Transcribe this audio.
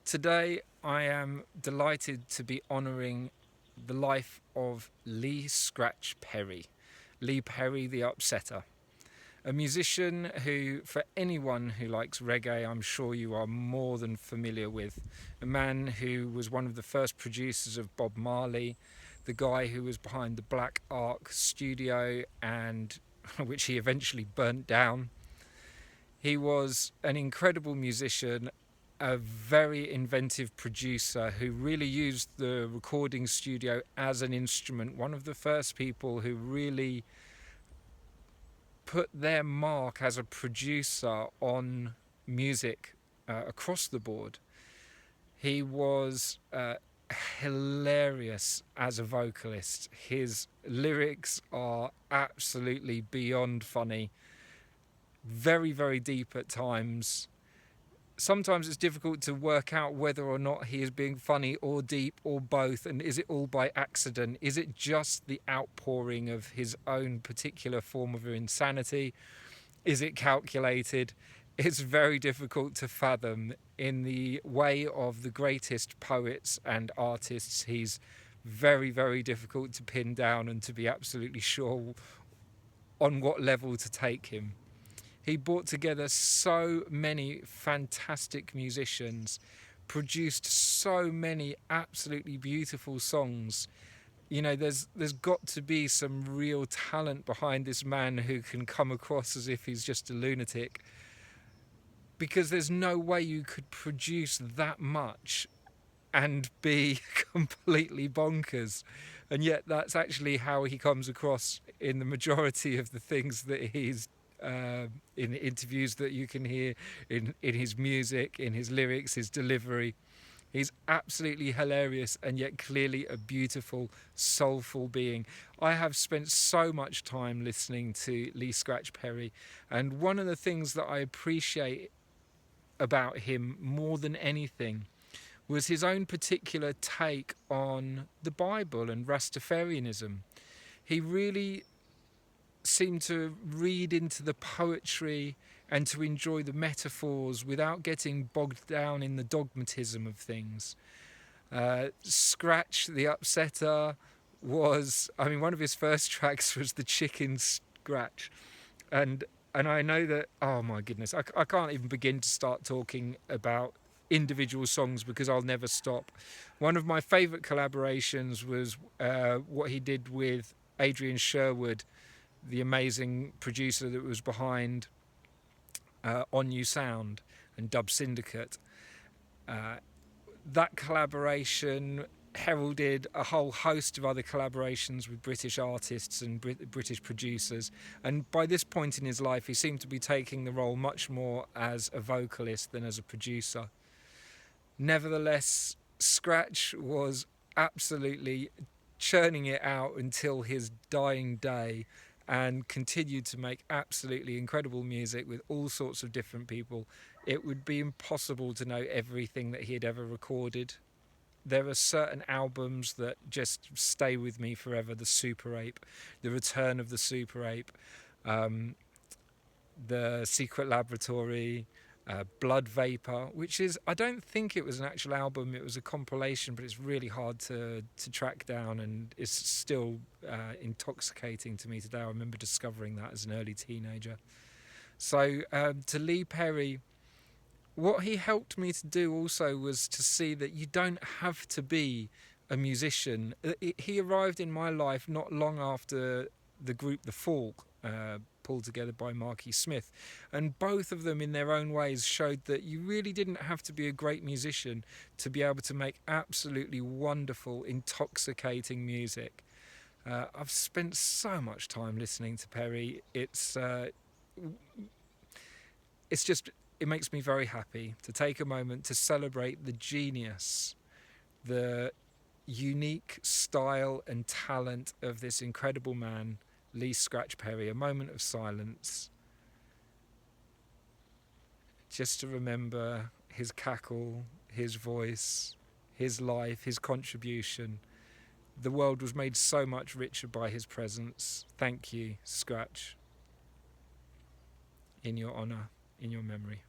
Today I am delighted to be honouring the life of Lee Scratch Perry. Lee Perry the Upsetter. A musician who, for anyone who likes reggae, I'm sure you are more than familiar with. A man who was one of the first producers of Bob Marley, the guy who was behind the Black Ark studio and which he eventually burnt down. He was an incredible musician, a very inventive producer who really used the recording studio as an instrument. One of the first people who really put their mark as a producer on music across the board. He was hilarious as a vocalist. His lyrics are absolutely beyond funny, very, very deep at times. Sometimes it's difficult to work out whether or not he is being funny or deep or both, and is it all by accident? Is it just the outpouring of his own particular form of insanity? Is it calculated? It's very difficult to fathom. In the way of the greatest poets and artists, he's very, very difficult to pin down and to be absolutely sure on what level to take him. He brought together so many fantastic musicians, produced so many absolutely beautiful songs. You know, there's got to be some real talent behind this man who can come across as if he's just a lunatic, because there's no way you could produce that much and be completely bonkers. And yet that's actually how he comes across in the majority of the things that he's in the interviews that you can hear, in his music, in his lyrics, his delivery. He's absolutely hilarious and yet clearly a beautiful, soulful being. I have spent so much time listening to Lee Scratch Perry, and one of the things that I appreciate about him more than anything was his own particular take on the Bible and Rastafarianism. He really seemed to read into the poetry and to enjoy the metaphors without getting bogged down in the dogmatism of things. Scratch the Upsetter was, one of his first tracks was the Chicken Scratch. And I know that, oh my goodness, I can't even begin to start talking about individual songs because I'll never stop. One of my favourite collaborations was what he did with Adrian Sherwood, the amazing producer that was behind On You Sound and Dub Syndicate. That collaboration heralded a whole host of other collaborations with British artists and British producers, and by this point in his life he seemed to be taking the role much more as a vocalist than as a producer. Nevertheless, Scratch was absolutely churning it out until his dying day, and continued to make absolutely incredible music with all sorts of different people. It would be impossible to know everything that he had ever recorded. There are certain albums that just stay with me forever. The Super Ape, The Return of the Super Ape, The Secret Laboratory, Blood Vapor, which is, I don't think it was an actual album, it was a compilation, but it's really hard to track down, and it's still intoxicating to me today. I remember discovering that as an early teenager. So to Lee Perry, what he helped me to do also was to see that you don't have to be a musician. He arrived in my life not long after the group The Fall, pulled together by Marky Smith, and both of them in their own ways showed that you really didn't have to be a great musician to be able to make absolutely wonderful, intoxicating music. I've spent so much time listening to Perry. It makes me very happy to take a moment to celebrate the genius, the unique style and talent of this incredible man, Lee Scratch Perry. A moment of silence just to remember his cackle, his voice, his life, his contribution. The world was made so much richer by his presence. Thank you, Scratch. In your honour, in your memory.